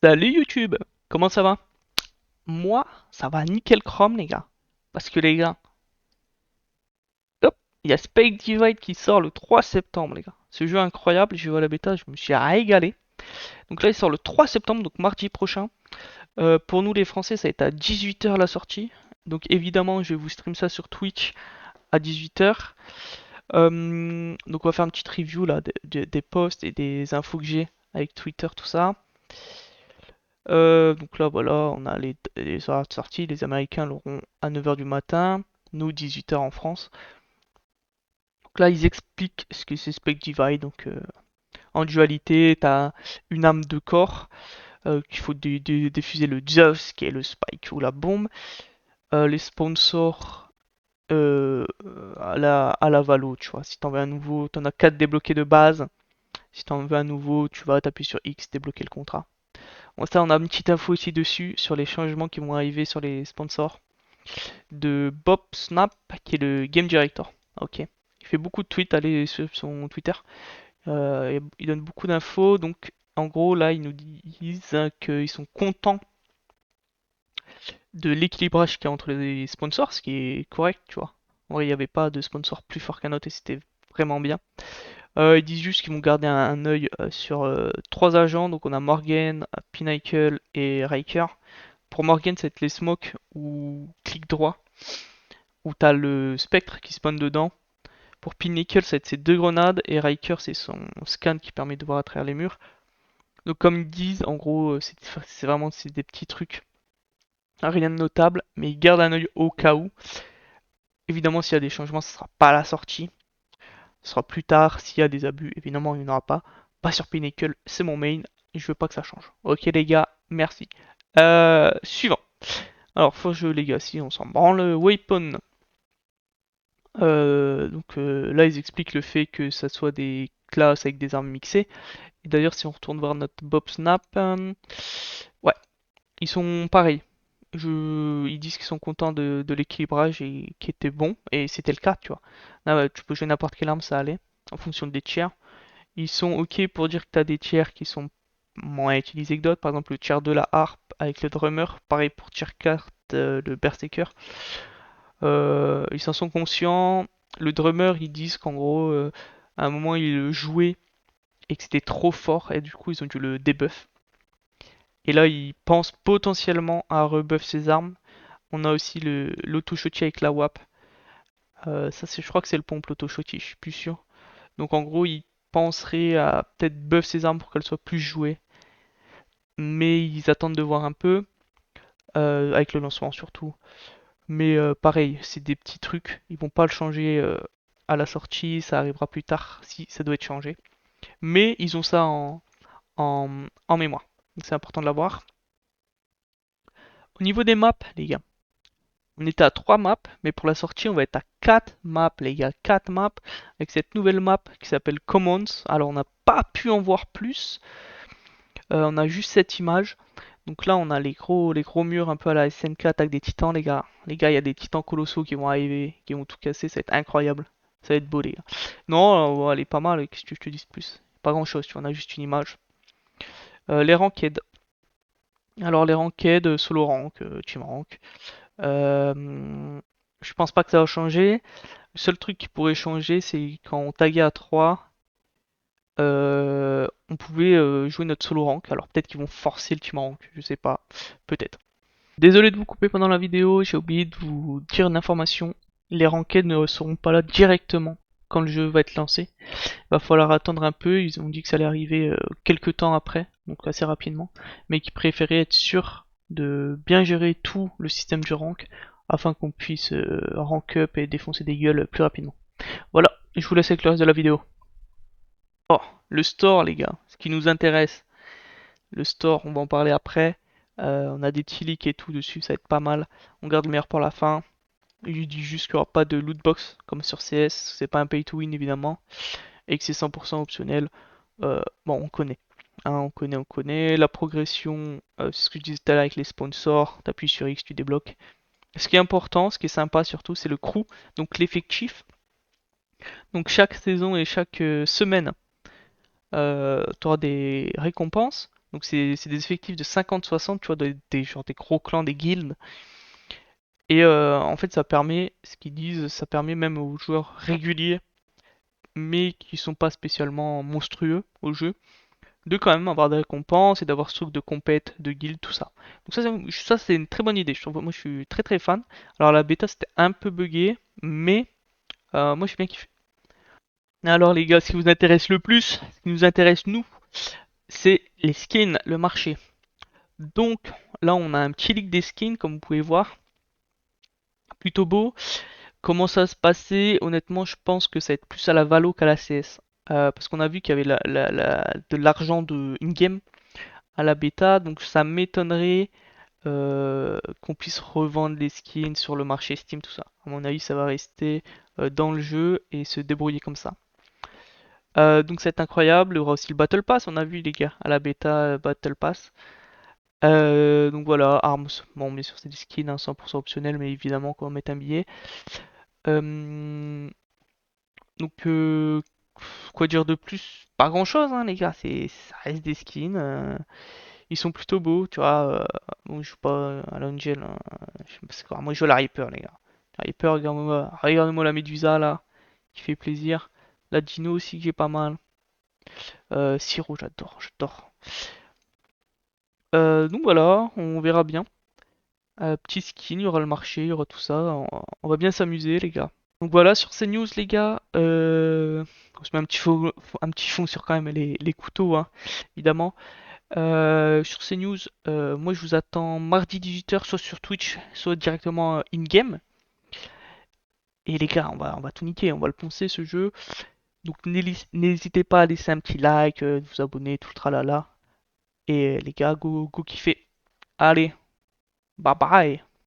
Salut YouTube, comment ça va? Moi, ça va nickel chrome les gars. Parce que les gars, hop, il y a Spake Divide qui sort le 3 septembre les gars. Ce jeu incroyable, j'ai joué à la bêta, je me suis régalé. Donc là il sort le 3 septembre, donc mardi prochain. Pour nous les Français, ça va être à 18 h la sortie. Donc évidemment, je vais vous stream ça sur Twitch à 18 h. Donc on va faire une petite review là des posts et des infos que j'ai avec Twitter, tout ça. Donc là, voilà, on a les horaires de sortie. Les Américains l'auront à 9 h du matin, nous 18 h en France. Donc là, ils expliquent ce que c'est Spec Divide. Donc en dualité, t'as une arme de corps qu'il faut diffuser le Zeus, qui est le spike ou la bombe. Les sponsors à la Valo, tu vois. Si t'en veux un nouveau, t'en as 4 débloqués de base. Si t'en veux un nouveau, tu vas taper sur X, débloquer le contrat. Bon, ça, on a une petite info aussi dessus sur les changements qui vont arriver sur les sponsors de Bob Snap, qui est le Game Director. Ok. Il fait beaucoup de tweets, allez sur son Twitter. Il donne beaucoup d'infos, donc en gros, là, ils nous disent qu'ils sont contents de l'équilibrage qu'il y a entre les sponsors, ce qui est correct, tu vois. En vrai, il n'y avait pas de sponsor plus fort qu'un autre et c'était vraiment bien. Ils disent juste qu'ils vont garder un œil sur trois agents, donc on a Morgan, Pinnacle et Riker. Pour Morgan, c'est les smokes ou clic droit, où t'as le spectre qui spawn dedans. Pour Pinnacle, c'est ses deux grenades, et Riker, c'est son scan qui permet de voir à travers les murs. Donc comme ils disent, en gros, c'est vraiment des petits trucs. Rien de notable, mais ils gardent un œil au cas où. Évidemment, s'il y a des changements, ce sera pas à la sortie. Ce sera plus tard. S'il y a des abus, évidemment, il n'y en aura pas. Pas sur Pinnacle, c'est mon main. Je veux pas que ça change. Ok les gars, merci. Suivant. Alors, faux jeu Legacy, on s'en branle. Weapon. Là, ils expliquent le fait que ça soit des classes avec des armes mixées. Et d'ailleurs, si on retourne voir notre Bob Snap, ouais, ils sont pareils. Ils disent qu'ils sont contents de l'équilibrage et qui était bon, et c'était le cas, tu vois. Là, ouais, tu peux jouer n'importe quelle arme, ça allait, en fonction des tiers. Ils sont ok pour dire que tu as des tiers qui sont moins utilisés que d'autres, par exemple le tiers de la harpe avec le drummer, pareil pour tiers 4, le berserker. Ils s'en sont conscients. Le drummer, ils disent qu'en gros, à un moment, il le jouait et que c'était trop fort, et du coup, ils ont dû le debuff. Et là, ils pensent potentiellement à rebuff ses armes. On a aussi l'auto-shotty avec la WAP. Ça, je crois que c'est le pompe, l'auto-shotty, je suis plus sûr. Donc en gros, ils penseraient à peut-être buff ses armes pour qu'elles soient plus jouées. Mais ils attendent de voir un peu, avec le lancement surtout. Mais pareil, c'est des petits trucs. Ils vont pas le changer à la sortie, ça arrivera plus tard si ça doit être changé. Mais ils ont ça en mémoire. Donc c'est important de l'avoir. Au niveau des maps, les gars, on était à 3 maps, mais pour la sortie, on va être à 4 maps, les gars. 4 maps avec cette nouvelle map qui s'appelle Commons. Alors on n'a pas pu en voir plus. On a juste cette image. Donc là, on a les gros murs un peu à la SNK, attaque des titans, les gars. Les gars, il y a des titans colossaux qui vont arriver, qui vont tout casser, ça va être incroyable. Ça va être beau, les gars. Non, elle est pas mal, qu'est-ce que je te dis de plus? Pas grand-chose, tu en as juste une image. Les ranked. Alors les ranked, solo rank, team rank. Euh, je pense pas que ça va changer. Le seul truc qui pourrait changer, c'est quand on taguait à 3, on pouvait jouer notre solo rank. Alors peut-être qu'ils vont forcer le team rank, je sais pas. Peut-être. Désolé de vous couper pendant la vidéo, j'ai oublié de vous dire une information. Les ranked ne seront pas là directement quand le jeu va être lancé. Il va falloir attendre un peu, ils ont dit que ça allait arriver quelques temps après, donc assez rapidement, mais qu'ils préféraient être sûrs de bien gérer tout le système du rank afin qu'on puisse rank up et défoncer des gueules plus rapidement. Voilà, je vous laisse avec le reste de la vidéo. Oh, le store les gars, ce qui nous intéresse. Le store, on va en parler après. On a des leaks et tout dessus, ça va être pas mal. On garde le meilleur pour la fin. Il dit juste qu'il n'y aura pas de loot box comme sur CS, c'est pas un pay to win évidemment, et que c'est 100% optionnel. Bon, on connaît. Hein, on connaît. La progression, c'est ce que je disais tout à l'heure avec les sponsors. T'appuies sur X, tu débloques. Ce qui est important, ce qui est sympa surtout, c'est le crew, donc l'effectif. Donc chaque saison et chaque semaine, tu auras des récompenses. Donc c'est des effectifs de 50-60, tu vois, genre des gros clans, des guildes. Et en fait, ça permet, ce qu'ils disent, ça permet même aux joueurs réguliers, mais qui sont pas spécialement monstrueux au jeu, de quand même avoir des récompenses et d'avoir ce truc de compète, de guild, tout ça. Donc ça c'est une très bonne idée. Je trouve, moi, je suis très très fan. Alors la bêta, c'était un peu buggé, mais moi, je suis bien kiffé. Alors les gars, ce qui vous intéresse le plus, ce qui nous intéresse nous, c'est les skins, le marché. Donc là, on a un petit leak des skins, comme vous pouvez voir, plutôt beau. Comment ça se passait? Honnêtement, je pense que ça va être plus à la Valo qu'à la CS. Parce qu'on a vu qu'il y avait de l'argent de in-game à la bêta, donc ça m'étonnerait qu'on puisse revendre les skins sur le marché Steam, tout ça. À mon avis, ça va rester dans le jeu et se débrouiller comme ça. Donc c'est incroyable. Il y aura aussi le Battle Pass, on a vu les gars, à la bêta Battle Pass. Donc voilà, Arms, bon bien sûr c'est des skins hein, 100% optionnels, mais évidemment qu'on va mettre un billet. Euh, donc quoi dire de plus? Pas grand chose hein les gars, ça reste des skins. Ils sont plutôt beaux, tu vois. Bon, je joue pas à l'Angel, hein, parce que moi je joue à la Reaper les gars. La Reaper, regardez-moi la Medusa là, qui fait plaisir. La Dino aussi qui est pas mal. Siro, j'adore. Donc voilà, on verra bien. Petit skin, il y aura le marché, il y aura tout ça. On va bien s'amuser, les gars. Donc voilà, sur ces news, les gars, on se met un petit fond sur quand même les couteaux, hein, évidemment. Sur ces news, moi je vous attends mardi 18h, soit sur Twitch, soit directement in-game. Et les gars, on va tout niquer, on va le poncer ce jeu. Donc n'hésitez pas à laisser un petit like, vous abonner, tout le tralala. Et les gars, go kiffer. Allez, bye bye.